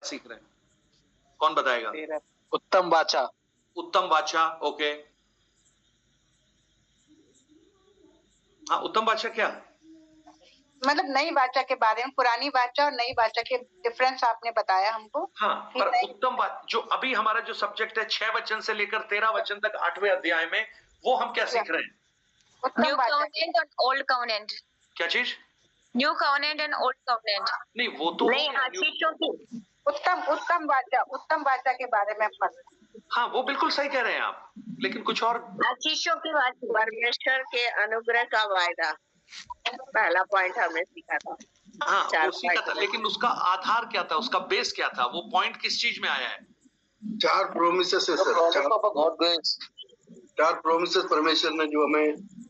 सीख रहे हैं? कौन बताएगा? उत्तम वाचा। उत्तम वाचा, ओके। हाँ, उत्तम वाचा क्या? मतलब नई वाचा के बारे में, पुरानी वाचा और नई वाचा के डिफरेंस आपने बताया हमको। हाँ, पर उत्तम जो अभी हमारा जो सब्जेक्ट है 6 वचन से लेकर 13 वचन तक 8वें अध्याय में, वो हम क्या सीख रहे हैं? न्यू कवेनेंट और ओल्ड कवेनेंट। क्या चीज? New covenant and old covenant. नहीं, वो तो नहीं, आशीषों की उत्तम वाचा के बारे में हाँ, वो बिल्कुल सही कह रहे हैं आप, लेकिन कुछ और आशीषों की बात। परमेश्वर के अनुग्रह का वायदा, पहला पॉइंट हमने सीखा था। हाँ, वो सीखा था, लेकिन उसका आधार क्या था, उसका बेस क्या था, वो पॉइंट किस चीज में आया है? 4 प्रोमिसेस है सर, 4 प्रोमिसेस परमेश्वर ने जो हमें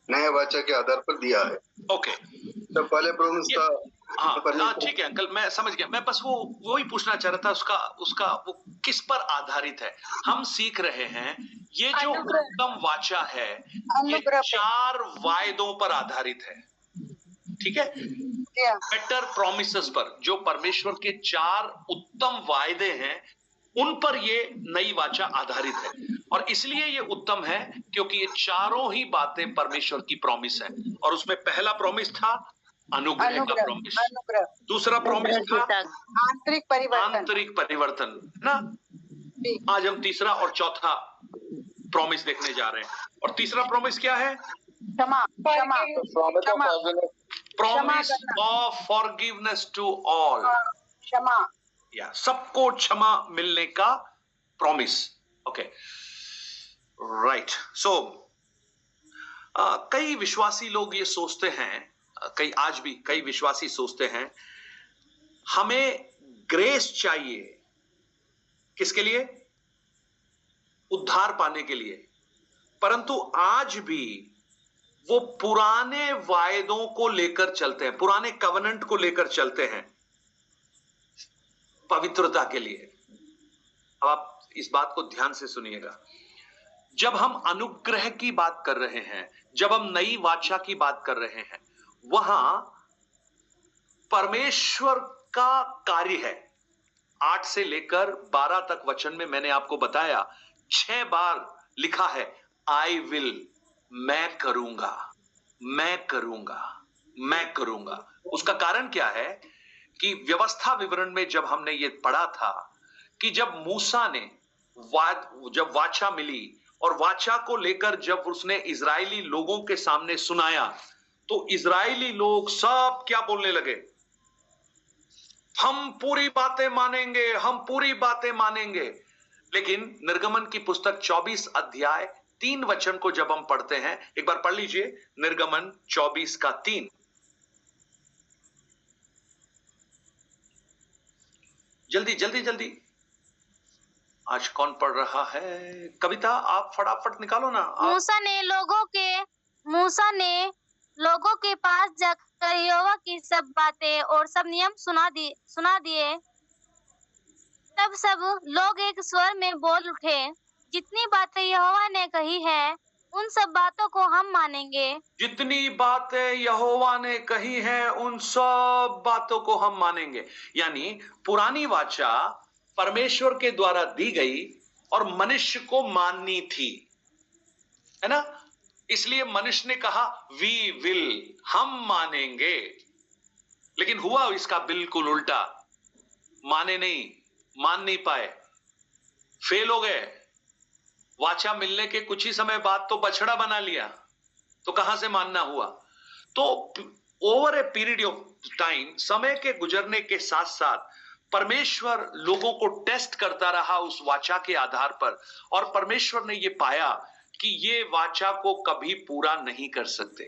नया वाचा के आधार पर दिया है। ओके, तो पहले प्रोमिस था। हाँ, ठीक है अंकल, मैं समझ गया। मैं बस वो ही पूछना चाह रहा था, उसका वो किस पर आधारित है। हम सीख रहे हैं ये जो उत्तम वाचा है ये 4 वायदों पर आधारित है, ठीक है? बेटर प्रोमिसेस पर, जो परमेश्वर के 4 उत्तम वायदे हैं उन पर ये नई वाचा आधारित है। और इसलिए ये उत्तम है क्योंकि ये चारों ही बातें परमेश्वर की प्रॉमिस है। और उसमें पहला प्रॉमिस था अनुग्रह का प्रॉमिस, दूसरा प्रॉमिस था आंतरिक परिवर्तन ना। आज हम तीसरा और चौथा प्रॉमिस देखने जा रहे हैं। और तीसरा प्रॉमिस क्या है? Promise of forgiveness to all, क्षमा, या सबको क्षमा मिलने का प्रॉमिस। Okay, right. सो कई विश्वासी लोग ये सोचते हैं, आज भी कई विश्वासी सोचते हैं हमें ग्रेस चाहिए, किसके लिए? उद्धार पाने के लिए। परंतु आज भी वो पुराने वायदों को लेकर चलते हैं, पुराने कवनेंट को लेकर चलते हैं पवित्रता के लिए। अब आप इस बात को ध्यान से सुनिएगा। जब हम अनुग्रह की बात कर रहे हैं, जब हम नई वाचा की बात कर रहे हैं, वहां परमेश्वर का कार्य है। 8 से लेकर 12 तक वचन में मैंने आपको बताया 6 बार लिखा है आई विल, मैं करूंगा, मैं करूंगा, मैं करूंगा। उसका कारण क्या है कि व्यवस्था विवरण में जब हमने ये पढ़ा था कि जब मूसा ने जब वाचा मिली और वाचा को लेकर जब उसने इजरायली लोगों के सामने सुनाया, तो इजरायली लोग सब क्या बोलने लगे? हम पूरी बातें मानेंगे, हम पूरी बातें मानेंगे। लेकिन निर्गमन की पुस्तक 24 अध्याय 3 वचन को जब हम पढ़ते हैं, एक बार पढ़ लीजिए निर्गमन 24 का 3। जल्दी जल्दी जल्दी, आज कौन पढ़ रहा है? कविता, आप फटाफट निकालो ना। मूसा ने लोगों के पास जाकर यहोवा की सब बातें और सब नियम सुना दिए। तब सब लोग एक स्वर में बोल उठे, जितनी बातें यहोवा ने कही है उन सब बातों को हम मानेंगे। जितनी बातें यहोवा ने कही है उन सब बातों को हम मानेंगे। यानी पुरानी वाचा परमेश्वर के द्वारा दी गई और मनुष्य को माननी थी, है ना? इसलिए मनुष्य ने कहा वी विल, हम मानेंगे। लेकिन हुआ इसका बिल्कुल उल्टा, मान नहीं पाए, फेल हो गए। वाचा मिलने के कुछ ही समय बाद तो बछड़ा बना लिया, तो कहां से मानना हुआ? तो over a period of time, समय के गुजरने के साथ साथ परमेश्वर लोगों को टेस्ट करता रहा उस वाचा के आधार पर, और परमेश्वर ने यह पाया कि ये वाचा को कभी पूरा नहीं कर सकते,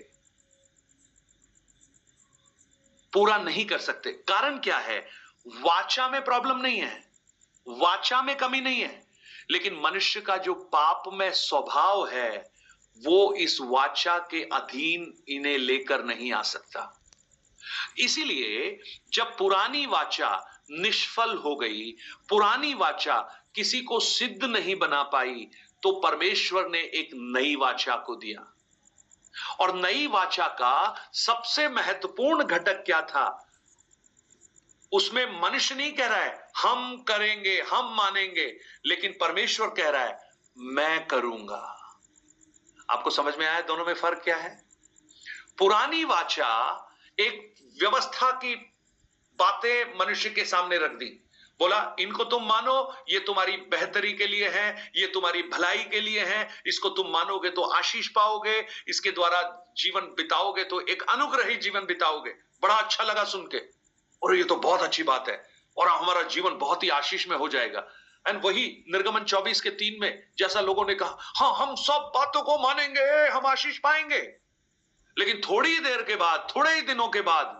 पूरा नहीं कर सकते। कारण क्या है? वाचा में प्रॉब्लम नहीं है, वाचा में कमी नहीं है, लेकिन मनुष्य का जो पाप में स्वभाव है वो इस वाचा के अधीन इन्हें लेकर नहीं आ सकता। इसीलिए जब पुरानी वाचा निष्फल हो गई, पुरानी वाचा किसी को सिद्ध नहीं बना पाई, तो परमेश्वर ने एक नई वाचा को दिया। और नई वाचा का सबसे महत्वपूर्ण घटक क्या था? उसमें मनुष्य नहीं कह रहा है हम करेंगे, हम मानेंगे, लेकिन परमेश्वर कह रहा है मैं करूंगा। आपको समझ में आया दोनों में फर्क क्या है? पुरानी वाचा एक व्यवस्था की बातें मनुष्य के सामने रख दी, बोला इनको तुम मानो, ये तुम्हारी बेहतरी के लिए है, ये तुम्हारी भलाई के लिए है, इसको तुम मानोगे तो आशीष पाओगे, इसके द्वारा जीवन बिताओगे तो एक अनुग्रही जीवन बिताओगे। बड़ा अच्छा लगा सुन के, और ये तो बहुत अच्छी बात है और हमारा जीवन बहुत ही आशीष में हो जाएगा। एंड वही निर्गमन 24 के 3 में जैसा लोगों ने कहा, हाँ हम सब बातों को मानेंगे, हम आशीष पाएंगे, लेकिन थोड़ी देर के बाद, थोड़े ही दिनों के बाद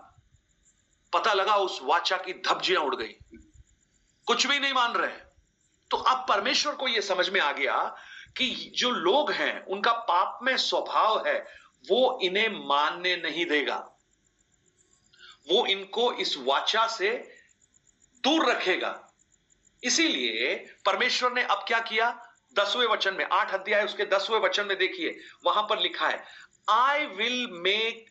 पता लगा उस वाचा की धज्जियां उड़ गई, कुछ भी नहीं मान रहे। तो अब परमेश्वर को यह समझ में आ गया कि जो लोग हैं उनका पाप में स्वभाव है, वो इन्हें मानने नहीं देगा, वो इनको इस वाचा से दूर रखेगा। इसीलिए परमेश्वर ने अब क्या किया? 10वें वचन में, 8 अध्याय उसके 10वें वचन में देखिए, वहां पर लिखा है I will make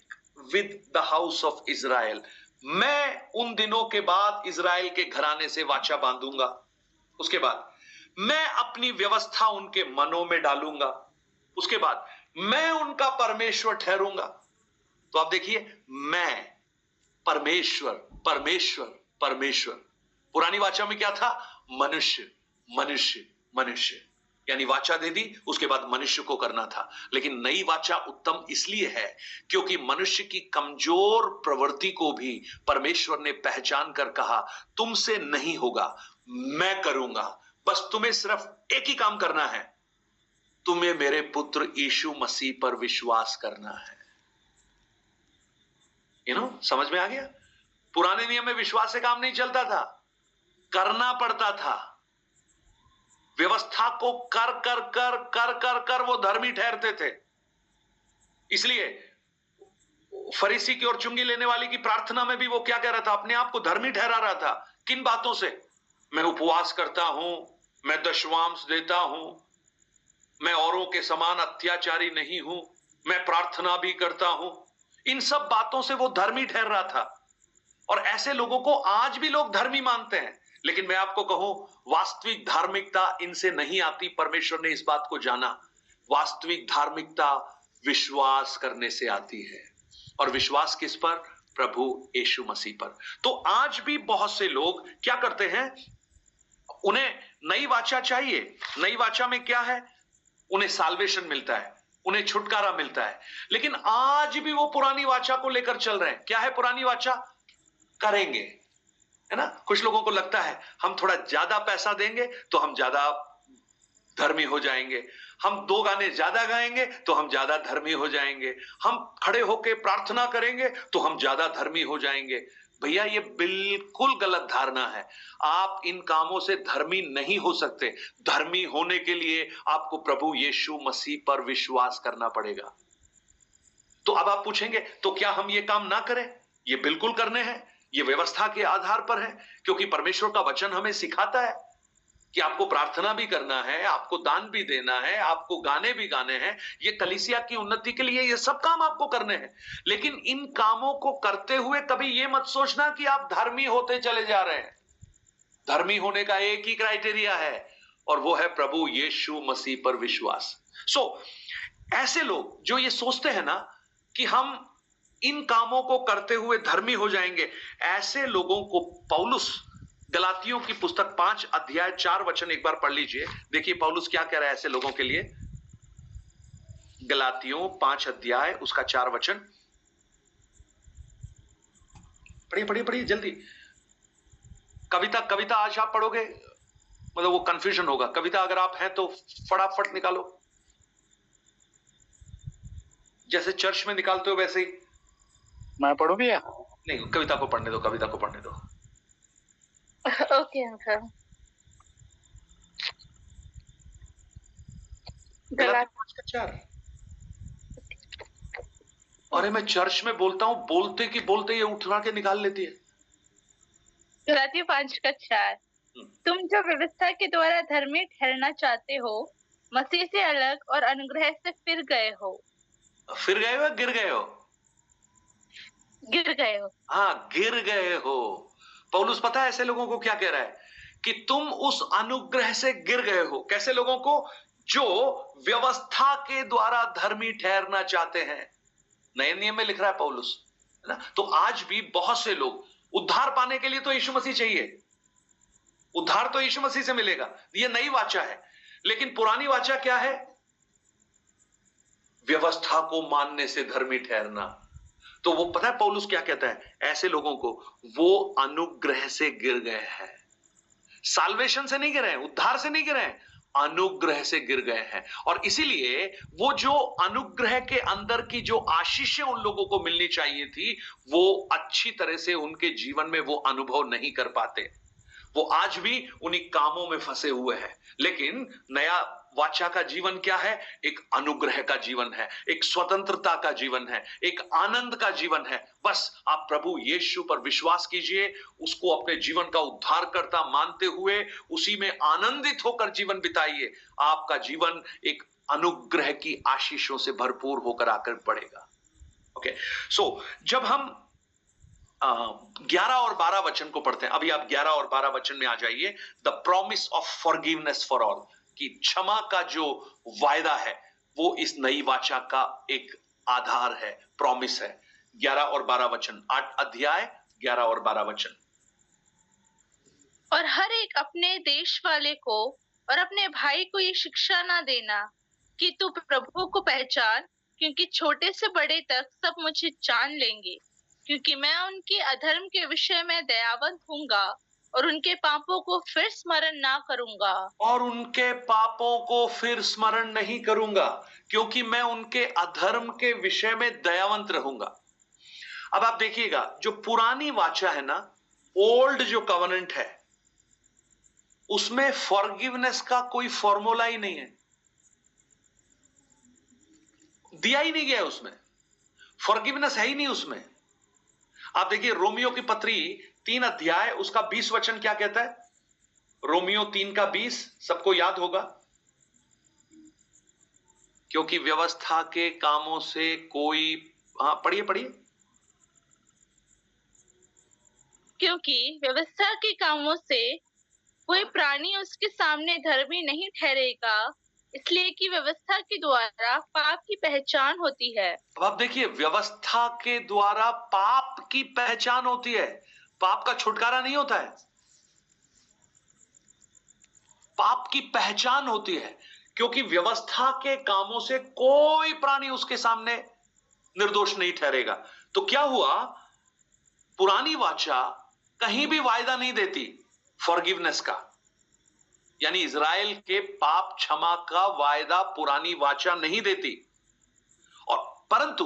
with the house of Israel, मैं उन दिनों के बाद इज़राइल के घराने से वाचा बांधूंगा। उसके बाद मैं अपनी व्यवस्था उनके मनों में डालूंगा। उसके बाद मैं उनका परमेश्वर ठहरूंगा। तो आप देखिए, मैं परमेश्वर, परमेश्वर, परमेश्वर। पुरानी वाचा में क्या था? मनुष्य, मनुष्य, मनुष्य, यानी वाचा दे दी, उसके बाद मनुष्य को करना था। लेकिन नई वाचा उत्तम इसलिए है क्योंकि मनुष्य की कमजोर प्रवृत्ति को भी परमेश्वर ने पहचान कर कहा तुमसे नहीं होगा, मैं करूंगा। बस तुम्हें सिर्फ एक ही काम करना है, तुम्हें मेरे पुत्र यीशु मसीह पर विश्वास करना है। समझ में आ गया? पुराने नियम में विश्वास से काम नहीं चलता था, करना पड़ता था। व्यवस्था को कर कर कर कर कर कर वो धर्मी ठहरते थे। इसलिए फरीसी की और चुंगी लेने वाली की प्रार्थना में भी वो क्या कह रहा था? अपने आप को धर्मी ठहरा रहा था। किन बातों से? मैं उपवास करता हूं, मैं दशवांश देता हूं, मैं औरों के समान अत्याचारी नहीं हूं, मैं प्रार्थना भी करता हूं। इन सब बातों से वो धर्मी ठहर रहा था। और ऐसे लोगों को आज भी लोग धर्मी मानते हैं, लेकिन मैं आपको कहूं, वास्तविक धार्मिकता इनसे नहीं आती। परमेश्वर ने इस बात को जाना। वास्तविक धार्मिकता विश्वास करने से आती है, और विश्वास किस पर? प्रभु यीशु मसीह पर। तो आज भी बहुत से लोग क्या करते हैं? उन्हें नई वाचा चाहिए। नई वाचा में क्या है? उन्हें साल्वेशन मिलता है, उन्हें छुटकारा मिलता है, लेकिन आज भी वो पुरानी वाचा को लेकर चल रहे हैं। क्या है पुरानी वाचा? करेंगे, है ना? कुछ लोगों को लगता है हम थोड़ा ज्यादा पैसा देंगे तो हम ज्यादा धर्मी हो जाएंगे, हम 2 गाने ज्यादा गाएंगे तो हम ज्यादा धर्मी हो जाएंगे, हम खड़े होकर प्रार्थना करेंगे तो हम ज्यादा धर्मी हो जाएंगे। भैया, ये बिल्कुल गलत धारणा है। आप इन कामों से धर्मी नहीं हो सकते। धर्मी होने के लिए आपको प्रभु यीशु मसीह पर विश्वास करना पड़ेगा। तो अब आप पूछेंगे, तो क्या हम ये काम ना करें? ये बिल्कुल करने हैं। ये व्यवस्था के आधार पर है, क्योंकि परमेश्वर का वचन हमें सिखाता है कि आपको प्रार्थना भी करना है, आपको दान भी देना है, आपको गाने भी गाने हैं। ये कलीसिया की उन्नति के लिए ये सब काम आपको करने हैं। लेकिन इन कामों को करते हुए कभी ये मत सोचना कि आप धर्मी होते चले जा रहे हैं। धर्मी होने का एक ही क्राइटेरिया है, और वो है प्रभु यीशु मसीह पर विश्वास। ऐसे लोग जो ये सोचते हैं ना कि हम इन कामों को करते हुए धर्मी हो जाएंगे, ऐसे लोगों को पौलुस गलातियों की पुस्तक 5 अध्याय 4 वचन एक बार पढ़ लीजिए। देखिए पौलुस क्या कह रहा है ऐसे लोगों के लिए। गलातियों 5 अध्याय उसका 4 वचन पढ़िए पढ़िए पढ़िए जल्दी। कविता आज आप पढ़ोगे, मतलब वो कंफ्यूजन होगा। कविता अगर आप हैं तो फटाफट निकालो, जैसे चर्च में निकालते हो वैसे ही। मैं पढ़ूं भैया? नहीं, कविता को पढ़ने दो, कविता को पढ़ने दो। Okay uncle. अरे मैं चर्च में बोलता हूँ, बोलते कि बोलते ये उठवा के निकाल लेती है। गलातियों 5:4। तुम जो व्यवस्था के द्वारा धर्मी ठहरना चाहते हो, मसीह से अलग और अनुग्रह से फिर गए हो। फिर गए हो, गिर गए हो? गिर गए हो। हाँ, गिर गए हो। पौलुस पता है ऐसे लोगों को क्या कह रहा है कि तुम उस अनुग्रह से गिर गए हो। कैसे लोगों को? जो व्यवस्था के द्वारा धर्मी ठहरना चाहते हैं। नए नियम में लिख रहा है पौलुस, है ना? तो आज भी बहुत से लोग, उद्धार पाने के लिए तो यीशु मसीह चाहिए, उद्धार तो यीशु मसीह से मिलेगा, ये नई वाचा है। लेकिन पुरानी वाचा क्या है? व्यवस्था को मानने से धर्मी ठहरना। तो वो पता है पौलुस क्या कहता है? ऐसे लोगों को वो अनुग्रह से गिर गए हैं। साल्वेशन से नहीं गिरे हैं, उद्धार से नहीं गिरे हैं, अनुग्रह से गिर गए हैं। और इसीलिए वो जो अनुग्रह के अंदर की जो आशीषें उन लोगों को मिलनी चाहिए थी, वो अच्छी तरह से उनके जीवन में वो अनुभव नहीं कर पाते। वो आज भी उन्हीं कामों में फंसे हुए हैं। लेकिन नया वाचा का जीवन क्या है? एक अनुग्रह का जीवन है, एक स्वतंत्रता का जीवन है, एक आनंद का जीवन है। बस आप प्रभु यीशु पर विश्वास कीजिए, उसको अपने जीवन का उद्धारकर्ता मानते हुए उसी में आनंदित होकर जीवन बिताइए। आपका जीवन एक अनुग्रह की आशीषों से भरपूर होकर आकर पड़ेगा। ओके, सो जब हम 11 और 12 वचन को पढ़ते हैं, अभी आप 11 और 12 वचन में आ जाइए। The promise of forgiveness for all, कि क्षमा का जो वायदा है वो इस नई वाचा का एक आधार है, प्रॉमिस है। 11 और 12 वचन, 8 अध्याय 11 और 12 वचन। और हर एक अपने देश वाले को और अपने भाई को ये शिक्षा ना देना कि तू प्रभु को पहचान, क्योंकि छोटे से बड़े तक सब मुझे जान लेंगे, क्योंकि मैं उनके अधर्म के विषय में दयावंत हूँगा और उनके पापों को फिर स्मरण ना करूंगा। और उनके पापों को फिर स्मरण नहीं करूंगा, क्योंकि मैं उनके अधर्म के विषय में दयावंत रहूंगा। अब आप देखिएगा, जो पुरानी वाचा है ना, ओल्ड जो कवनेंट है, उसमें फॉरगिवनेस का कोई फॉर्मूला ही नहीं है, दिया ही नहीं गया उसमें, फॉरगिवनेस है ही नहीं उसमें। आप देखिए रोमियो की पत्री 3 अध्याय उसका 20 वचन क्या कहता है? रोमियो 3 का 20 सबको याद होगा। क्योंकि व्यवस्था के कामों से कोई, हाँ पढ़िए पढ़िए। क्योंकि व्यवस्था के कामों से कोई प्राणी उसके सामने धर्मी नहीं ठहरेगा, इसलिए कि व्यवस्था के द्वारा पाप की पहचान होती है। अब आप देखिए, व्यवस्था के द्वारा पाप की पहचान होती है, पाप का छुटकारा नहीं होता है, पाप की पहचान होती है। क्योंकि व्यवस्था के कामों से कोई प्राणी उसके सामने निर्दोष नहीं ठहरेगा। तो क्या हुआ? पुरानी वाचा कहीं भी वायदा नहीं देती फॉरगिवनेस का, यानी इजराइल के पाप क्षमा का वायदा पुरानी वाचा नहीं देती। और परंतु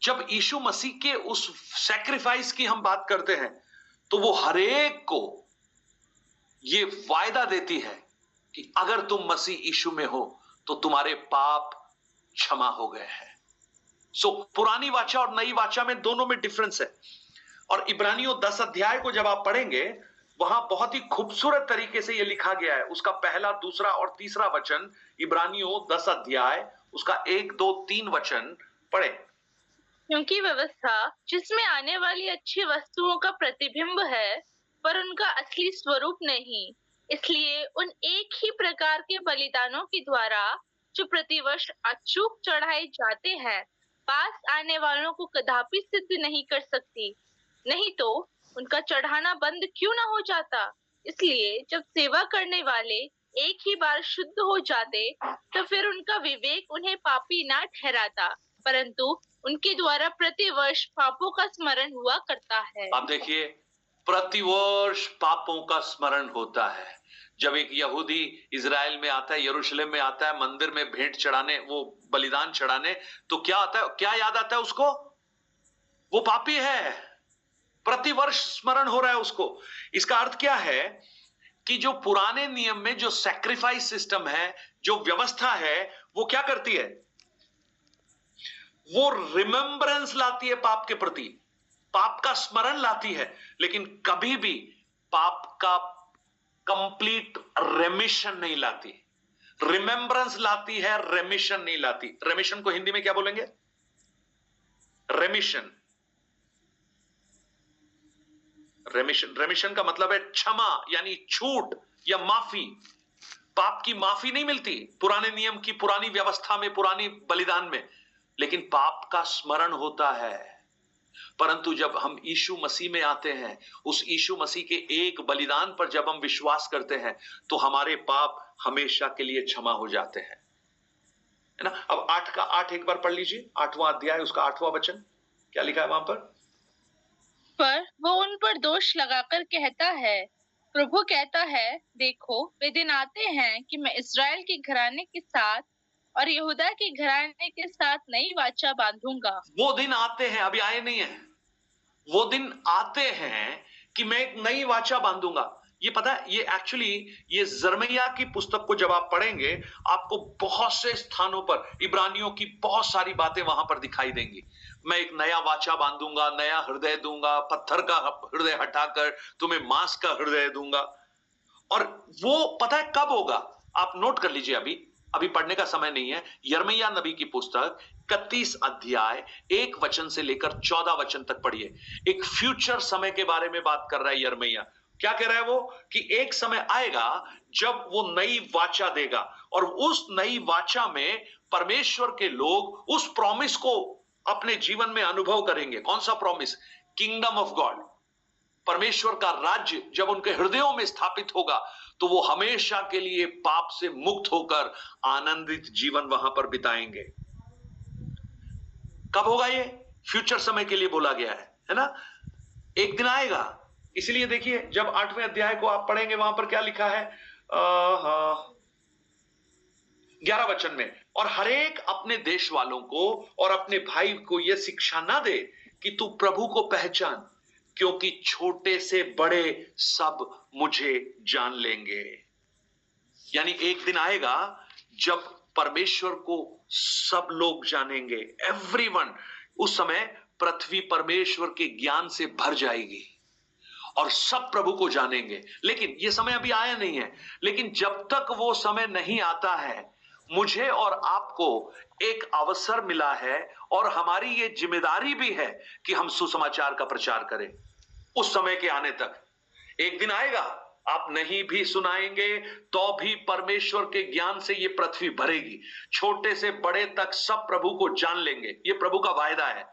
जब यीशु मसीह के उस सैक्रिफाइस की हम बात करते हैं, तो वो हरेक को ये वायदा देती है कि अगर तुम मसीह यीशु में हो तो तुम्हारे पाप क्षमा हो गए हैं। सो पुरानी वाचा और नई वाचा में दोनों में डिफरेंस है। और इब्रानियों 10 अध्याय को जब आप पढ़ेंगे, वहां बहुत ही खूबसूरत तरीके से यह लिखा गया है। उसका पहला, दूसरा और तीसरा वचन, इब्रानियों 10 अध्याय उसका 1, 2, 3 वचन पढ़े। क्योंकि व्यवस्था जिसमें आने वाली अच्छी वस्तुओं का प्रतिबिंब है, पर उनका असली स्वरूप नहीं, इसलिए उन एक ही प्रकार के बलिदानों के द्वारा जो प्रतिवर्ष अचूक चढ़ाए जाते हैं, पास आने वालों को कदापि सिद्ध नहीं कर सकती। नहीं तो उनका चढ़ाना बंद क्यों ना हो जाता। इसलिए जब सेवा करने वाले एक ही बार शुद्ध हो जाते, तो फिर उनका विवेक उन्हें पापी ना ठहराता, परंतु उनके द्वारा प्रतिवर्ष पापों का स्मरण हुआ करता है। आप देखिए, प्रतिवर्ष पापों का स्मरण होता है। जब एक यहूदी इजराइल में आता है, यरूशलेम में आता है, मंदिर में भेंट चढ़ाने, वो बलिदान चढ़ाने, तो क्या आता है, क्या याद आता है उसको? वो पापी है, प्रतिवर्ष स्मरण हो रहा है उसको। इसका अर्थ क्या है कि जो पुराने नियम में जो सैक्रिफाइस सिस्टम है, जो व्यवस्था है, वो क्या करती है? वो रिमेम्बरेंस लाती है पाप के प्रति, पाप का स्मरण लाती है, लेकिन कभी भी पाप का कंप्लीट रेमिशन नहीं लाती। रिमेम्बरेंस लाती है, रेमिशन नहीं लाती। रेमिशन को हिंदी में क्या बोलेंगे? रेमिशन। रेमिशन का मतलब है क्षमा, यानी छूट, या माफी, पाप की माफी नहीं मिलती पुराने नियम की पुरानी व्यवस्था में, पुरानी बलिदान में, लेकिन पाप का स्मरण होता है। परंतु जब हम यीशु मसीह में आते हैं, उस यीशु मसीह के एक बलिदान पर जब हम विश्वास करते हैं, तो हमारे पाप हमेशा के लिए क्षमा हो जाते हैं, है ना। अब 8 एक बार पढ़ लीजिए, 8वां अध्याय, उसका 8वां वचन क्या लिखा है वहां पर? वो उन पर दोष लगाकर कहता है, प्रभु कहता है, देखो वे दिन आते हैं कि मैं इस्राएल के घराने के साथ और यहूदा के घराने के साथ नई वाचा बांधूंगा। वो दिन आते हैं, अभी आए नहीं है। वो दिन आते हैं कि मैं एक नई वाचा बांधूंगा। ये पता है, ये एक्चुअली ये यिर्मयाह की पुस्तक को जब आप पढ़ेंगे, आपको बहुत से स्थानों पर इब्रानियों की बहुत सारी बातें वहां पर दिखाई देंगी। मैं एक नया वाचा बांधूंगा, नया हृदय दूंगा, पत्थर का हृदय हटाकर तुम्हें मांस का हृदय दूंगा। और वो पता है कब होगा? आप नोट कर लीजिए, अभी पढ़ने का समय नहीं है। यिर्मयाह नबी की पुस्तक 31 अध्याय 1 वचन से लेकर 14 वचन तक पढ़िए। एक फ्यूचर समय के बारे में बात कर रहा है यिर्मयाह। क्या कह रहा है वो? कि एक समय आएगा जब वो नई वाचा देगा, और उस नई वाचा में परमेश्वर के लोग उस प्रॉमिस को अपने जीवन में अनुभव करेंगे। कौन सा प्रॉमिस? Kingdom of God. परमेश्वर का राज्य जब उनके हृदयों में स्थापित होगा, तो वो हमेशा के लिए पाप से मुक्त होकर आनंदित जीवन वहां पर बिताएंगे। कब होगा ये? फ्यूचर समय के लिए बोला गया है ना। एक दिन आएगा। इसलिए देखिए, जब 8वें अध्याय को आप पढ़ेंगे, वहां पर क्या लिखा है? 11 वचन में, और हरेक अपने देश वालों को और अपने भाई को यह शिक्षा ना दे कि तू प्रभु को पहचान, क्योंकि छोटे से बड़े सब मुझे जान लेंगे। यानी एक दिन आएगा जब परमेश्वर को सब लोग जानेंगे, एवरीवन। उस समय पृथ्वी परमेश्वर के ज्ञान से भर जाएगी और सब प्रभु को जानेंगे। लेकिन यह समय अभी आया नहीं है। लेकिन जब तक वो समय नहीं आता है, मुझे और आपको एक अवसर मिला है, और हमारी ये जिम्मेदारी भी है कि हम सुसमाचार का प्रचार करें। उस समय के आने तक एक दिन आएगा, आप नहीं भी सुनाएंगे तो भी परमेश्वर के ज्ञान से ये पृथ्वी भरेगी। छोटे से बड़े तक सब प्रभु को जान लेंगे, ये प्रभु का वायदा है।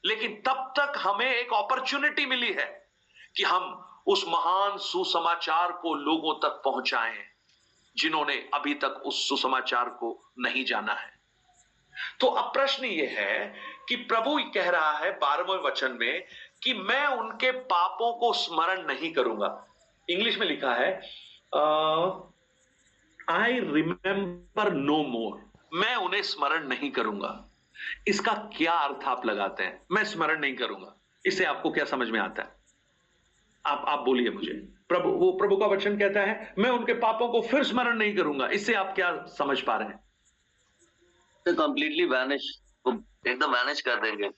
लेकिन तब तक हमें एक अपॉर्चुनिटी मिली है कि हम उस महान सुसमाचार को लोगों तक पहुंचाएं, जिन्होंने अभी तक उस सुसमाचार को नहीं जाना है। तो अब प्रश्न यह है कि प्रभु कह रहा है 12वें वचन में कि मैं उनके पापों को स्मरण नहीं करूंगा। इंग्लिश में लिखा है आई रिमेंबर नो मोर। मैं उन्हें स्मरण नहीं करूंगा। इसका क्या अर्थ आप लगाते हैं? मैं स्मरण नहीं करूंगा, इससे आपको क्या समझ में आता है? आप बोलिए मुझे। प्रभु का वचन कहता है मैं उनके पापों को फिर स्मरण नहीं करूंगा। इससे आप क्या समझ पा रहे हैं? कंप्लीटली वैनिश, एकदम वैनिश कर देंगे।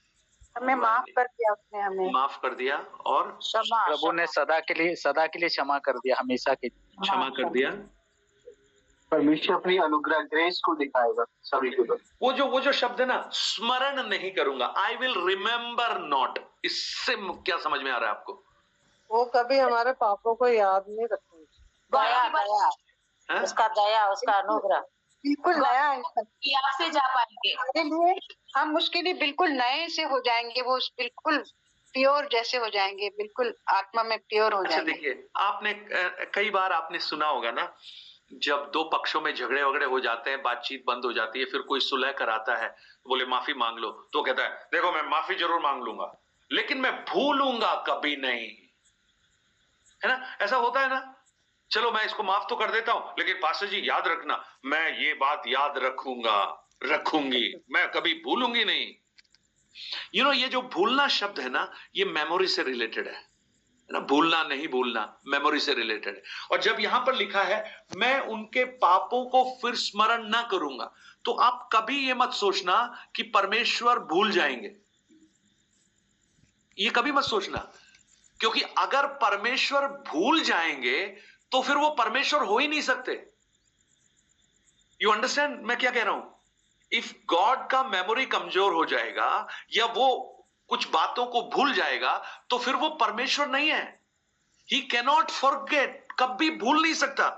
हमें माफ कर दिया, उसने हमें माफ कर दिया, और प्रभु ने सदा के लिए क्षमा कर दिया, हमेशा के लिए क्षमा कर दिया। परमेश्वर अपनी अनुग्रह ग्रेस को दिखाएगा सभी को। वो जो शब्द है ना, स्मरण नहीं करूंगा, आई विल रिमेंबर नॉट, इससे क्या समझ में आ रहा है आपको? वो कभी हमारे पापों को याद नहीं रखेंगे। दया, उसका दया, उसका अनुग्रह बिल्कुल नया याद से जा पाएंगे। हमारे लिए हम उसके लिए बिल्कुल नए से हो जाएंगे। वो बिल्कुल प्योर जैसे हो जाएंगे, बिल्कुल आत्मा में प्योर हो जाएंगे। देखिए, आपने कई बार आपने सुना होगा ना, जब दो पक्षों में झगड़े वगड़े हो जाते हैं, बातचीत बंद हो जाती है, फिर कोई सुलह कराता है, बोले माफी मांग लो, तो कहता है देखो मैं माफी जरूर मांग लूंगा, लेकिन मैं भूलूंगा कभी नहीं, है ना? ऐसा होता है ना। चलो मैं इसको माफ तो कर देता हूं, लेकिन पास्टर जी याद रखना, मैं ये बात याद रखूंगी, मैं कभी भूलूंगी नहीं। ये जो भूलना शब्द है ना, ये मेमोरी से रिलेटेड है ना। भूलना नहीं भूलना, मेमोरी से रिलेटेड है। और जब यहां पर लिखा है मैं उनके पापों को फिर स्मरण ना करूंगा, तो आप कभी ये मत सोचना कि परमेश्वर भूल जाएंगे। ये कभी मत सोचना, क्योंकि अगर परमेश्वर भूल जाएंगे तो फिर वो परमेश्वर हो ही नहीं सकते। यू अंडरस्टैंड मैं क्या कह रहा हूं? इफ गॉड का मेमोरी कमजोर हो जाएगा या वो कुछ बातों को भूल जाएगा, तो फिर वो परमेश्वर नहीं है। ही कैनॉट फॉरगेट, कभी भूल नहीं सकता।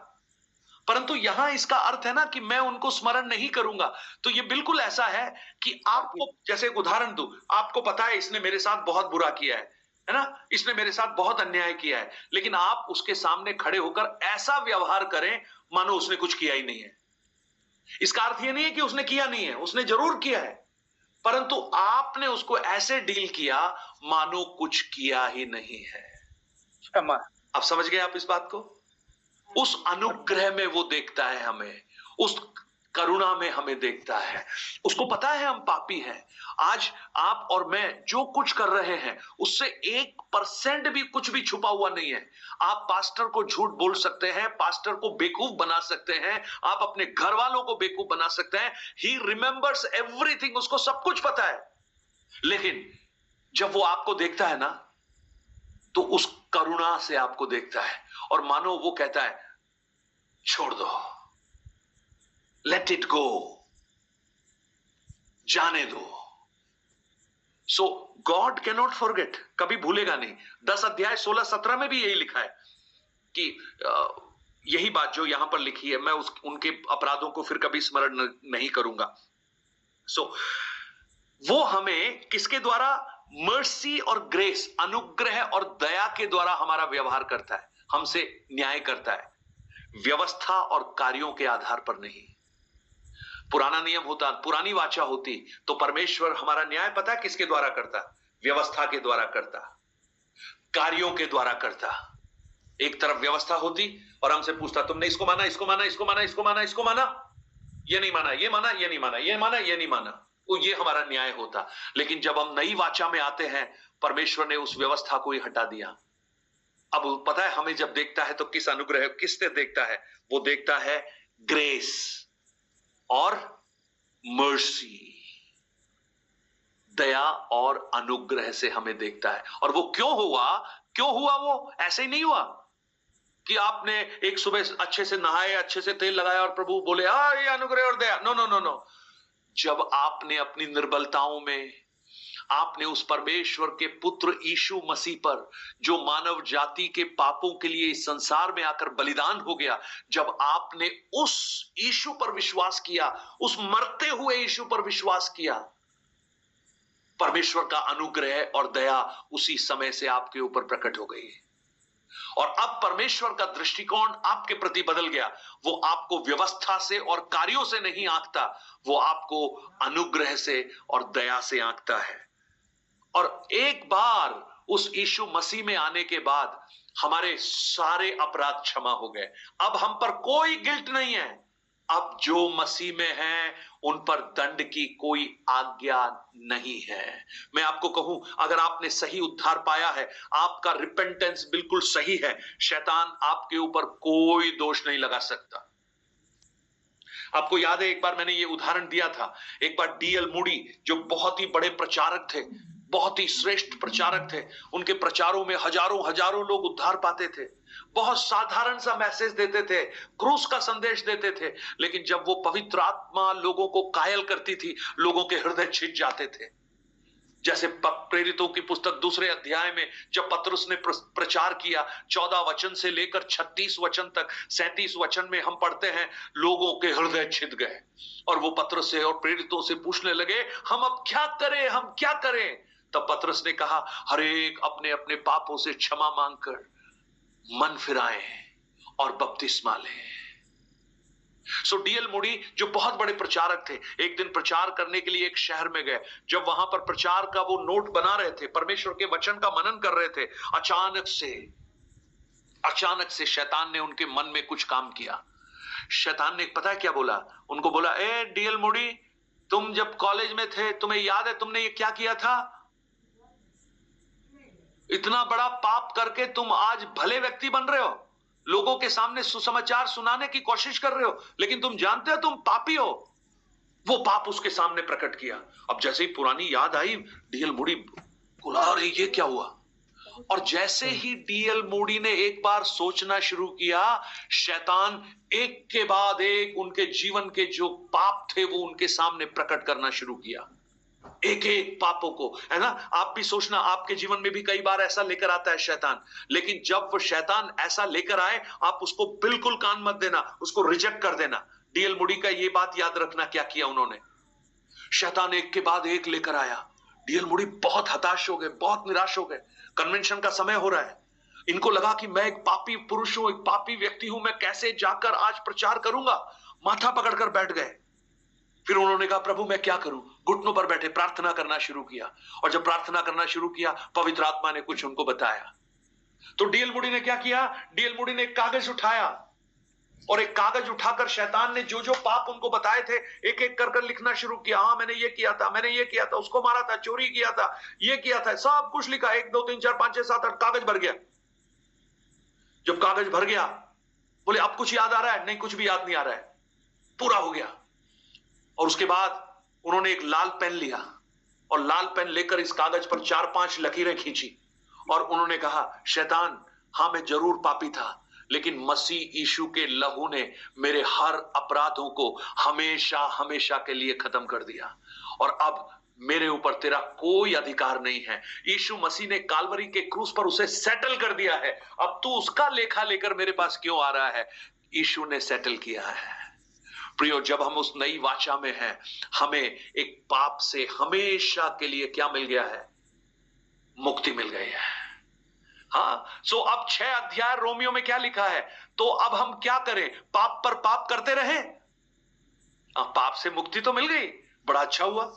परंतु यहां इसका अर्थ है ना कि मैं उनको स्मरण नहीं करूंगा। तो ये बिल्कुल ऐसा है कि आपको, जैसे एक उदाहरण दूं, आपको पता है इसने मेरे साथ बहुत बुरा किया है ना, इसने मेरे साथ बहुत अन्याय किया है, लेकिन आप उसके सामने खड़े होकर ऐसा व्यवहार करें मानो उसने कुछ किया ही नहीं है। इसका अर्थ ये नहीं है कि उसने किया नहीं है, उसने जरूर किया है, परंतु आपने उसको ऐसे डील किया मानो कुछ किया ही नहीं है। क्षमा। अब समझ गए आप इस बात को? उस अनुग्रह में वो देखता है हमें, उस करुणा में हमें देखता है। उसको पता है हम पापी हैं। आज आप और मैं जो कुछ कर रहे हैं उससे 1% भी कुछ भी छुपा हुआ नहीं है। आप पास्टर को झूठ बोल सकते हैं, पास्टर को बेवकूफ बना सकते हैं, आप अपने घर वालों को बेवकूफ बना सकते हैं। ही रिमेंबर्स एवरीथिंग, उसको सब कुछ पता है। लेकिन जब वो आपको देखता है ना, तो उस करुणा से आपको देखता है और मानो वो कहता है छोड़ दो, लेट इट गो, जाने दो। सो गॉड कैन नॉट फॉरगेट, कभी भूलेगा नहीं। 10 अध्याय 16-17 में भी यही लिखा है कि यही बात जो यहां पर लिखी है, मैं उनके अपराधों को फिर कभी स्मरण नहीं करूंगा। सो वो हमें किसके द्वारा? मर्सी और ग्रेस, अनुग्रह और दया के द्वारा हमारा व्यवहार करता है, हमसे न्याय करता है, व्यवस्था और कार्यों के आधार पर नहीं। पुराना नियम होता, पुरानी वाचा होती तो परमेश्वर हमारा न्याय पता है किसके द्वारा करता? व्यवस्था के द्वारा करता, कार्यों के द्वारा करता। एक तरफ व्यवस्था होती और हमसे पूछता तुमने इसको माना, इसको माना, इसको माना, इसको माना, इसको माना, ये नहीं माना, ये माना, ये नहीं माना, ये माना, ये नहीं माना, ये हमारा न्याय होता। लेकिन जब हम नई वाचा में आते हैं, परमेश्वर ने उस व्यवस्था को ही हटा दिया। अब पता है हमें जब देखता है तो किस अनुग्रह, किससे देखता है? वो देखता है ग्रेस और मर्सी, दया और अनुग्रह से हमें देखता है। और वो क्यों हुआ? क्यों हुआ? वो ऐसे ही नहीं हुआ कि आपने एक सुबह अच्छे से नहाए, अच्छे से तेल लगाया और प्रभु बोले ये अनुग्रह और दया। No no no no. जब आपने अपनी निर्बलताओं में आपने उस परमेश्वर के पुत्र यीशु मसीह पर, जो मानव जाति के पापों के लिए इस संसार में आकर बलिदान हो गया, जब आपने उस यीशु पर विश्वास किया, उस मरते हुए यीशु पर विश्वास किया, परमेश्वर का अनुग्रह और दया उसी समय से आपके ऊपर प्रकट हो गई। और अब परमेश्वर का दृष्टिकोण आपके प्रति बदल गया। वो आपको व्यवस्था से और कार्यों से नहीं आंकता, वो आपको अनुग्रह से और दया से आंकता है। और एक बार उस यीशु मसीह में आने के बाद हमारे सारे अपराध क्षमा हो गए। अब हम पर कोई गिल्ट नहीं है। अब जो मसीह में हैं उन पर दंड की कोई आज्ञा नहीं है। मैं आपको कहूं, अगर आपने सही उद्धार पाया है, आपका रिपेंटेंस बिल्कुल सही है, शैतान आपके ऊपर कोई दोष नहीं लगा सकता। आपको याद है एक बार मैंने ये उदाहरण दिया था, एक बार डीएल मूडी जो बहुत ही बड़े प्रचारक थे, बहुत ही श्रेष्ठ प्रचारक थे, उनके प्रचारों में हजारों लोग उद्धार पाते थे, बहुत साधारण सा मैसेज देते थे, क्रूस का संदेश देते थे, लेकिन जब वो पवित्र आत्मा लोगों को कायल करती थी, लोगों के हृदय छिद जाते थे। जैसे प्रेरितों की पुस्तक 2 अध्याय में जब पतरस ने प्रचार किया, 14 वचन से लेकर 36 वचन तक, 37 वचन में हम पढ़ते हैं, लोगों के हृदय छिद गए और वो पतरस से और प्रेरितों से पूछने लगे, हम अब क्या करें, हम क्या करें? तब पतरस ने कहा, हर एक अपने अपने पापों से क्षमा मांगकर मन फिराएं और बपतिस्मा लें। सो डीएल मूडी जो बहुत बड़े प्रचारक थे, एक दिन प्रचार करने के लिए एक शहर में गए। जब वहां पर प्रचार का वो नोट बना रहे थे, परमेश्वर के वचन का मनन कर रहे थे, अचानक से शैतान ने उनके मन में कुछ काम किया। शैतान ने पता है क्या बोला? उनको बोला, ए डीएल मूडी, तुम जब कॉलेज में थे, तुम्हें याद है तुमने ये क्या किया था? इतना बड़ा पाप करके तुम आज भले व्यक्ति बन रहे हो, लोगों के सामने सुसमाचार सुनाने की कोशिश कर रहे हो, लेकिन तुम जानते हो तुम पापी हो। वो पाप उसके सामने प्रकट किया। अब जैसे ही पुरानी याद आई, डीएल मूडी बोला, अरे ये क्या हुआ? और जैसे ही डीएल मूडी ने एक बार सोचना शुरू किया, शैतान एक के बाद एक उनके जीवन के जो पाप थे वो उनके सामने प्रकट करना शुरू किया। एक एक पापों को, है ना। आप भी सोचना, आपके जीवन में भी कई बार ऐसा लेकर आता है शैतान, लेकिन जब वो शैतान ऐसा लेकर आए, आप उसको बिल्कुल कान मत देना, उसको रिजेक्ट कर देना। डीएल मूडी का ये बात याद रखना, क्या किया उन्होंने। शैतान एक के बाद एक लेकर आया। डीएल मूडी बहुत हताश हो गए, बहुत निराश हो गए। कन्वेंशन का समय हो रहा है, इनको लगा कि मैं एक पापी पुरुष हूं, एक पापी व्यक्ति हूं, मैं कैसे जाकर आज प्रचार करूंगा। माथा पकड़कर बैठ गए। फिर उन्होंने कहा, प्रभु मैं क्या करूं। घुटनों पर बैठे प्रार्थना करना शुरू किया, और जब प्रार्थना करना शुरू किया, पवित्र आत्मा ने कुछ उनको बताया। तो डीएल मूडी ने क्या किया, डीएल मूडी ने एक कागज उठाया, और एक कागज उठाकर शैतान ने जो जो पाप उनको बताए थे, एक एक कर लिखना शुरू किया। हाँ, मैंने ये किया था, मैंने ये किया था, उसको मारा था, चोरी किया था, ये किया था, सब कुछ लिखा। 1 2 3 4 5 6 7 8 कागज भर गया। जब कागज भर गया, बोले अब कुछ याद आ रहा है? नहीं, कुछ भी याद नहीं आ रहा है, पूरा हो गया। और उसके बाद उन्होंने एक लाल पेन लिया, और लाल पेन लेकर इस कागज पर 4-5 लकीरें खींची, और उन्होंने कहा, शैतान, हाँ मैं जरूर पापी था, लेकिन मसीह यीशु के लहू ने मेरे हर अपराधों को हमेशा हमेशा के लिए खत्म कर दिया, और अब मेरे ऊपर तेरा कोई अधिकार नहीं है। यीशु मसीह ने कालवरी के क्रूस पर उसे सेटल कर दिया है। अब तू उसका लेखा लेकर मेरे पास क्यों आ रहा है? यीशु ने सेटल किया है। प्रियो, जब हम उस नई वाचा में हैं, हमें एक पाप से हमेशा के लिए क्या मिल गया है? मुक्ति मिल गई है। हाँ, सो अब 6 अध्याय रोमियो में क्या लिखा है? तो अब हम क्या करें? पाप पर पाप करते रहें? पाप से मुक्ति तो मिल गई, बड़ा अच्छा हुआ।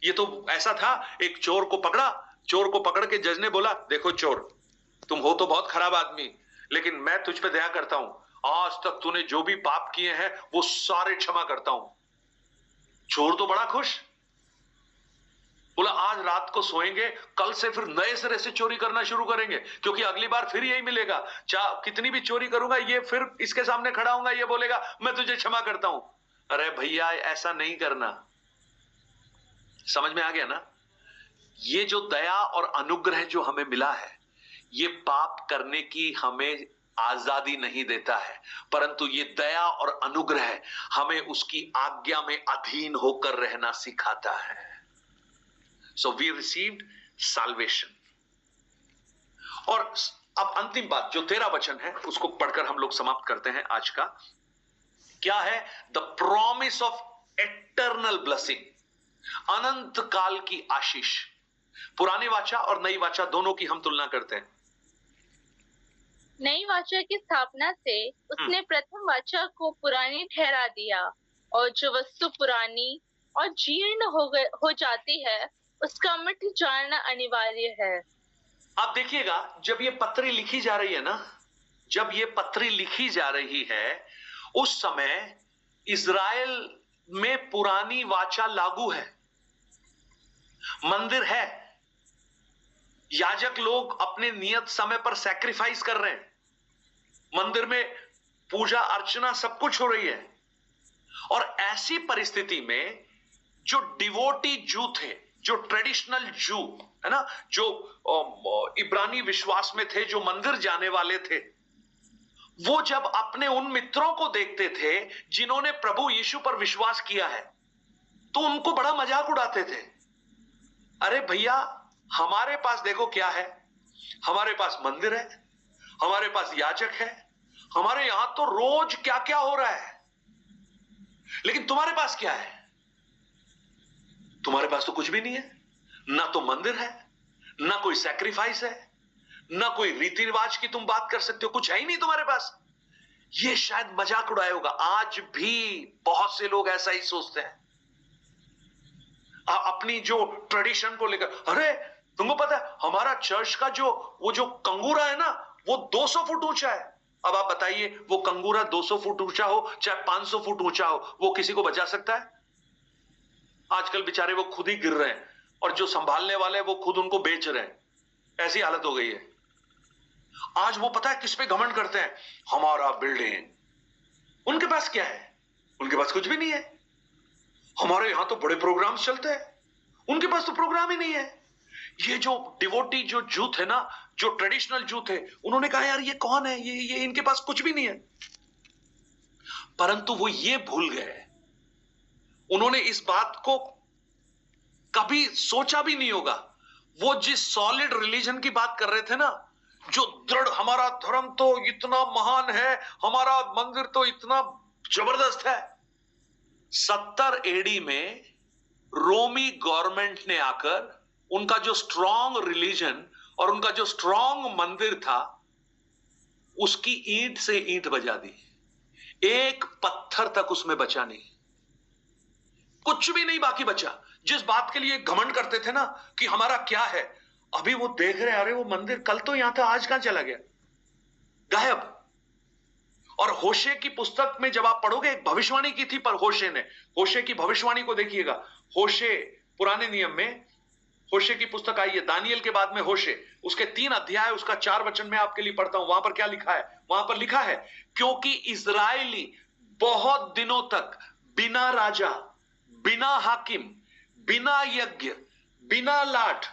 ये तो ऐसा था, एक चोर को पकड़ा, चोर को पकड़ के जज ने बोला, देखो चोर, तुम हो तो बहुत खराब आदमी, लेकिन मैं तुझ पे दया करता हूं, आज तक तूने जो भी पाप किए हैं वो सारे क्षमा करता हूं। चोर तो बड़ा खुश, बोला आज रात को सोएंगे, कल से फिर नए सिरे से चोरी करना शुरू करेंगे, क्योंकि अगली बार फिर यही मिलेगा। कितनी भी चोरी करूंगा, ये फिर इसके सामने खड़ा होऊंगा, ये बोलेगा मैं तुझे क्षमा करता हूं। अरे भैया, ऐसा नहीं करना। समझ में आ गया ना? ये जो दया और अनुग्रह जो हमें मिला है, ये पाप करने की हमें आजादी नहीं देता है, परंतु ये दया और अनुग्रह हमें उसकी आज्ञा में अधीन होकर रहना सिखाता है। So we received salvation. और अब अंतिम बात, जो 13 वचन है, उसको पढ़कर हम लोग समाप्त करते हैं आज का। क्या है? The promise of eternal blessing, अनंत काल की आशीष। पुरानी वाचा और नई वाचा दोनों की हम तुलना करते हैं। नई वाचा की स्थापना से उसने प्रथम वाचा को पुरानी ठहरा दिया, और जो वस्तु पुरानी और जीर्ण हो जाती है, उसका मिट जाना अनिवार्य है। आप देखिएगा, जब ये पत्री लिखी जा रही है ना, जब ये पत्री लिखी जा रही है, उस समय इज़राइल में पुरानी वाचा लागू है, मंदिर है, याजक लोग अपने नियत समय पर सैक्रिफाइस कर रहे हैं, मंदिर में पूजा अर्चना सब कुछ हो रही है। और ऐसी परिस्थिति में जो डिवोटी जू थे, जो ट्रेडिशनल जू है ना, जो इब्रानी विश्वास में थे, जो मंदिर जाने वाले थे, वो जब अपने उन मित्रों को देखते थे जिन्होंने प्रभु यीशु पर विश्वास किया है, तो उनको बड़ा मजाक उड़ाते थे। अरे भैया, हमारे पास देखो क्या है, हमारे पास मंदिर है, हमारे पास याजक है, हमारे यहां तो रोज क्या क्या हो रहा है, लेकिन तुम्हारे पास क्या है? तुम्हारे पास तो कुछ भी नहीं है, ना तो मंदिर है, ना कोई सैक्रिफाइस है, ना कोई रीति रिवाज की तुम बात कर सकते हो, कुछ है ही नहीं तुम्हारे पास। ये शायद मजाक उड़ाया होगा। आज भी बहुत से लोग ऐसा ही सोचते हैं, अपनी जो ट्रेडिशन को लेकर। अरे तुमको पता है, हमारा चर्च का वो जो कंगूरा है ना, वो 200 फुट ऊंचा है। अब आप बताइए, वो कंगूरा 200 फुट ऊंचा हो चाहे 500 फुट ऊंचा हो, वो किसी को बचा सकता है? आजकल बेचारे वो खुद ही गिर रहे हैं, और जो संभालने वाले हैं वो खुद उनको बेच रहे हैं। ऐसी हालत हो गई है। आज वो पता है किस पे घमंड करते हैं? हमारा बिल्डिंग। उनके पास क्या है? उनके पास कुछ भी नहीं है। हमारे यहां तो बड़े प्रोग्राम्स चलते हैं, उनके पास तो प्रोग्राम ही नहीं है। ये जो डिवोटी जो जू थे ना, जो ट्रेडिशनल जू थे, उन्होंने कहा यार ये कौन है, ये इनके पास कुछ भी नहीं है। परंतु वो ये भूल गए, उन्होंने इस बात को कभी सोचा भी नहीं होगा। वो जिस सॉलिड रिलीजन की बात कर रहे थे ना, जो दृढ़, हमारा धर्म तो इतना महान है, हमारा मंदिर तो इतना जबरदस्त है। 70 एडी में रोमी गवर्नमेंट ने आकर उनका जो स्ट्रांग रिलीजन और उनका जो स्ट्रांग मंदिर था, उसकी ईंट से ईंट बजा दी। एक पत्थर तक उसमें बचा नहीं, कुछ भी नहीं बाकी बचा। जिस बात के लिए घमंड करते थे ना कि हमारा क्या है, अभी वो देख रहे, अरे वो मंदिर कल तो यहां था, आज कहां चला गया, गायब। और होशे की पुस्तक में जब आप पढ़ोगे, एक भविष्यवाणी की थी पर होशे की भविष्यवाणी को देखिएगा। होशे पुराने नियम में होशे की पुस्तक आई है, दानियल के बाद में होशे, उसके 3 अध्याय, उसका 4 वचन में आपके लिए पढ़ता हूं। वहां पर क्या लिखा है? वहां पर लिखा है, क्योंकि इजरायली बहुत दिनों तक बिना राजा, बिना हाकिम, बिना यज्ञ, बिना लाठ,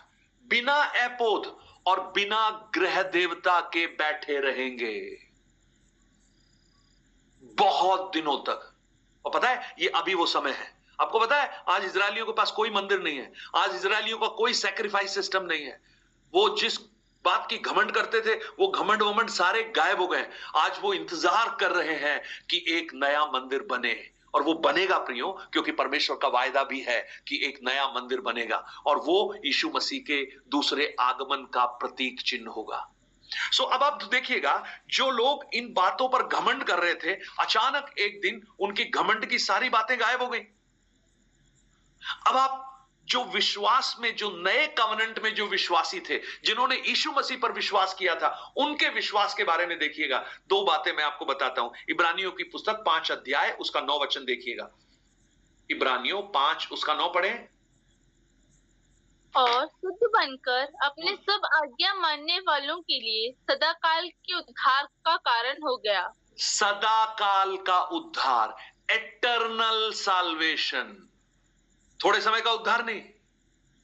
बिना एपोद और बिना ग्रह देवता के बैठे रहेंगे बहुत दिनों तक। और पता है, ये अभी वो समय है। आपको पता है, आज इजरायलियों के पास कोई मंदिर नहीं है, आज इजरायलियों का कोई सैक्रिफाइस सिस्टम नहीं है। वो जिस बात की घमंड करते थे, वो घमंड वमंड सारे गायब हो गए। आज वो इंतजार कर रहे हैं कि एक नया मंदिर बने, और वो बनेगा प्रियो, क्योंकि परमेश्वर का वायदा भी है कि एक नया मंदिर बनेगा, और वो यीशु मसीह के दूसरे आगमन का प्रतीक चिन्ह होगा। अब आप देखिएगा, जो लोग इन बातों पर घमंड कर रहे थे, अचानक एक दिन उनकी घमंड की सारी बातें गायब हो गई। अब आप जो विश्वास में, जो नए कवनेंट में जो विश्वासी थे, जिन्होंने यीशु मसीह पर विश्वास किया था, उनके विश्वास के बारे में देखिएगा। 2 बातें मैं आपको बताता हूं। इब्रानियों की पुस्तक 5 अध्याय, उसका 9 वचन देखिएगा। इब्रानियों 5 उसका 9 पढ़े। और शुद्ध बनकर अपने सब आज्ञा मानने वालों के लिए सदाकाल के उद्धार का कारण हो गया। सदाकाल का उद्धार, एटर्नल साल्वेशन। थोड़े समय का उद्धार नहीं,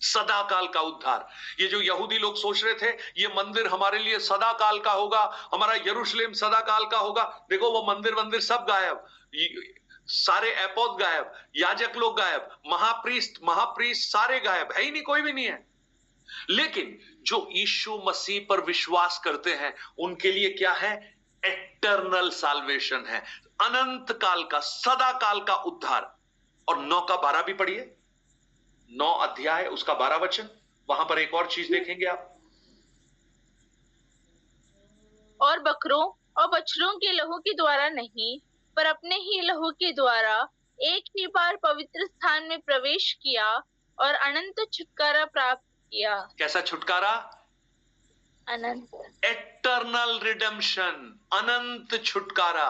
सदाकाल का उद्धार। ये जो यहूदी लोग सोच रहे थे ये मंदिर हमारे लिए सदाकाल का होगा, हमारा यरूशलेम सदाकाल का होगा, देखो वो मंदिर सब गायब, सारे एपोद गायब, याजक लोग गायब, महाप्रीस्ट सारे गायब, है ही नहीं, कोई भी नहीं है। लेकिन जो यीशु मसीह पर विश्वास करते हैं उनके लिए क्या है? एटर्नल साल्वेशन है, अनंत काल का, सदा काल का उद्धार। और 9 का 12 भी पढ़िए, 9 अध्याय उसका 12 वचन। वहां पर एक और चीज देखेंगे आप। और बकरों और बछड़ों के लहू के द्वारा नहीं, पर अपने ही लहू के द्वारा एक ही बार पवित्र स्थान में प्रवेश किया और अनंत छुटकारा प्राप्त किया। कैसा छुटकारा? अनंत, एटर्नल रिडेम्पशन, अनंत छुटकारा।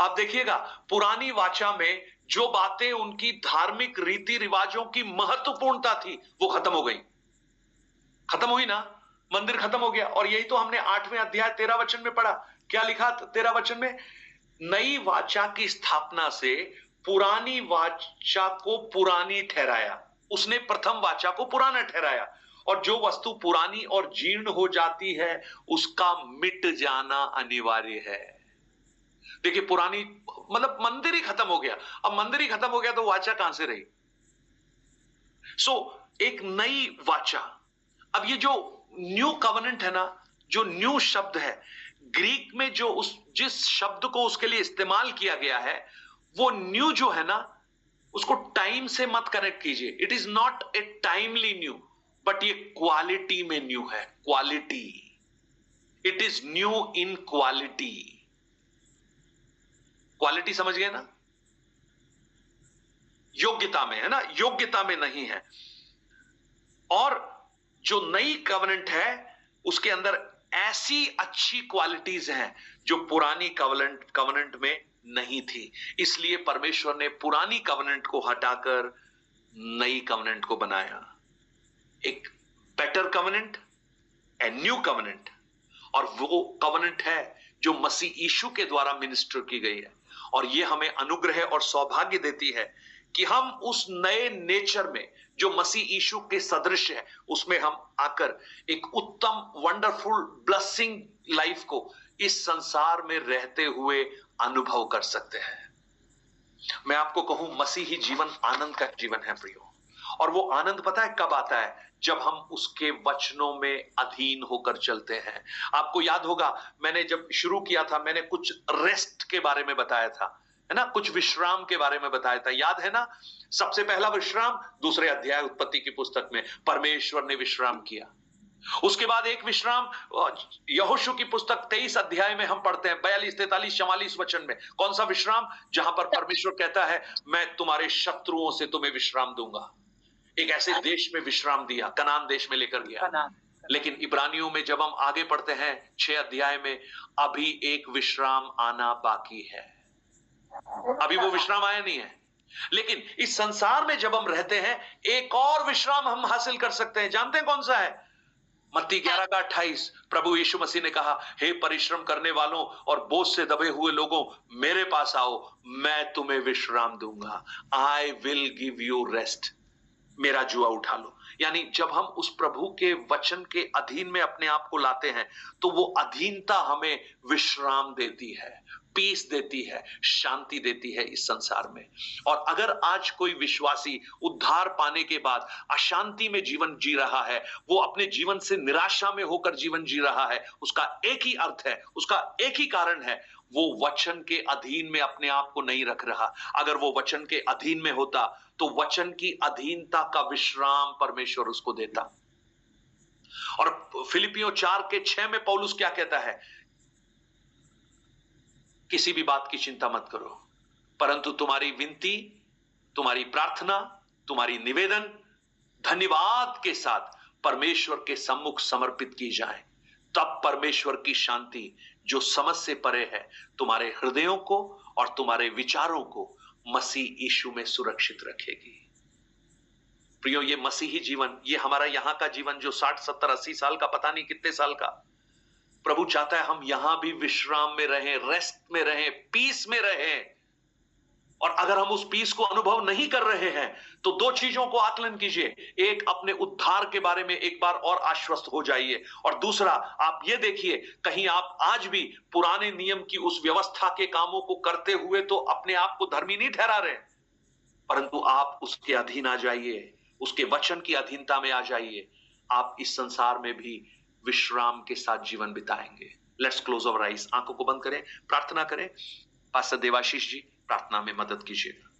आप देखिएगा, पुरानी वाचा में जो बातें उनकी धार्मिक रीति रिवाजों की महत्वपूर्णता थी, वो खत्म हो गई। खत्म हुई ना, मंदिर खत्म हो गया। और यही तो हमने 8वें अध्याय 13 वचन में पढ़ा। क्या लिखा 13 वचन में? नई वाचा की स्थापना से पुरानी वाचा को पुरानी ठहराया, उसने प्रथम वाचा को पुराना ठहराया। और जो वस्तु पुरानी और जीर्ण हो जाती है उसका मिट जाना अनिवार्य है। देखिए, पुरानी मतलब मंदिर ही खत्म हो गया। अब मंदिर ही खत्म हो गया तो वाचा कहां से रही? एक नई वाचा। अब ये जो न्यू कवनेंट है ना, जो न्यू शब्द है, ग्रीक में जो जिस शब्द को उसके लिए इस्तेमाल किया गया है, वो न्यू जो है ना, उसको टाइम से मत कनेक्ट कीजिए। It is not a timely new, but ये क्वालिटी में न्यू है। Quality, it is new in quality. Quality समझ गए ना? योग्यता में है ना, योग्यता में नहीं है। और जो नई कवनेंट है उसके अंदर ऐसी अच्छी क्वालिटीज हैं जो पुरानी कवनेंट में नहीं थी। इसलिए परमेश्वर ने पुरानी कवनेंट को हटाकर नई कवनेंट को बनाया। एक better covenant, a new covenant. और वो कवनेंट है जो मसीह यीशु के द्वारा मिनिस्टर की गई है। और ये हमें अनुग्रह और सौभाग्य देती है कि हम उस नए नेचर में जो मसीह यीशु के सदृश है, उसमें हम आकर एक उत्तम, वंडरफुल, ब्लेसिंग लाइफ को इस संसार में रहते हुए अनुभव कर सकते हैं। मैं आपको कहूं, मसीही जीवन आनंद का जीवन है प्रियो। और वो आनंद पता है कब आता है? जब हम उसके वचनों में अधीन होकर चलते हैं। आपको याद होगा, मैंने जब शुरू किया था, मैंने कुछ रेस्ट के बारे में बताया था, है ना, कुछ विश्राम के बारे में बताया था, याद है ना? सबसे पहला विश्राम दूसरे अध्याय उत्पत्ति की पुस्तक में परमेश्वर ने विश्राम किया। उसके बाद एक विश्राम यहोशू की पुस्तक 23 अध्याय में हम पढ़ते हैं 42, 43, 44 वचन में। कौन सा विश्राम? जहां पर परमेश्वर कहता है मैं तुम्हारे शत्रुओं से तुम्हें विश्राम दूंगा। एक ऐसे देश में विश्राम दिया, कनान देश में लेकर गया। लेकिन इब्रानियों में जब हम आगे पढ़ते हैं 6 अध्याय में, अभी एक विश्राम आना बाकी है। अभी वो विश्राम आया नहीं है, लेकिन इस संसार में जब हम रहते हैं एक और विश्राम हम हासिल कर सकते हैं। जानते हैं कौन सा है? मत्ती 11:28 प्रभु यीशु मसीह ने कहा, हे परिश्रम करने वालों और बोझ से दबे हुए लोगों, मेरे पास आओ, मैं तुम्हें विश्राम दूंगा। I will give you rest. मेरा जुआ उठा लो। यानी जब हम उस प्रभु के वचन के अधीन में अपने आप को लाते हैं तो वो अधीनता हमें विश्राम देती है, पीस देती है, शांति देती है इस संसार में। और अगर आज कोई विश्वासी उद्धार पाने के बाद अशांति में जीवन जी रहा है, वो अपने जीवन से निराशा में होकर जीवन जी रहा है, उसका एक ही अर्थ है, उसका एक ही कारण है, वो वचन के अधीन में अपने आप को नहीं रख रहा। अगर वो वचन के अधीन में होता तो वचन की अधीनता का विश्राम परमेश्वर उसको देता। और फिलिपियों 4:6 में पौलुस क्या कहता है? किसी भी बात की चिंता मत करो, परंतु तुम्हारी विनती, तुम्हारी प्रार्थना, तुम्हारी निवेदन धन्यवाद के साथ परमेश्वर के सम्मुख समर्पित की जाए। तब परमेश्वर की शांति जो समझ से परे है तुम्हारे हृदयों को और तुम्हारे विचारों को मसीह यीशु में सुरक्षित रखेगी। प्रियो, ये मसीही जीवन, ये हमारा यहां का जीवन जो 60, 70, 80 साल का, पता नहीं कितने साल का, प्रभु चाहता है हम यहां भी विश्राम में रहें, रेस्ट में रहें, पीस में रहें। और अगर हम उस पीस को अनुभव नहीं कर रहे हैं तो दो चीजों को आकलन कीजिए। एक, अपने उद्धार के बारे में एक बार और आश्वस्त हो जाइए, और दूसरा, आप ये देखिए कहीं आप आज भी पुराने नियम की उस व्यवस्था के कामों को करते हुए तो अपने आप को धर्मी नहीं ठहरा रहे, परंतु आप उसके अधीन आ जाइए, उसके वचन की अधीनता में आ जाइए। आप इस संसार में भी विश्राम के साथ जीवन बिताएंगे। लेट्स क्लोज अवर आईज, आंखों को बंद करें, प्रार्थना करें। पास्टर देवाशीष जी प्रार्थना में मदद कीजिएगा।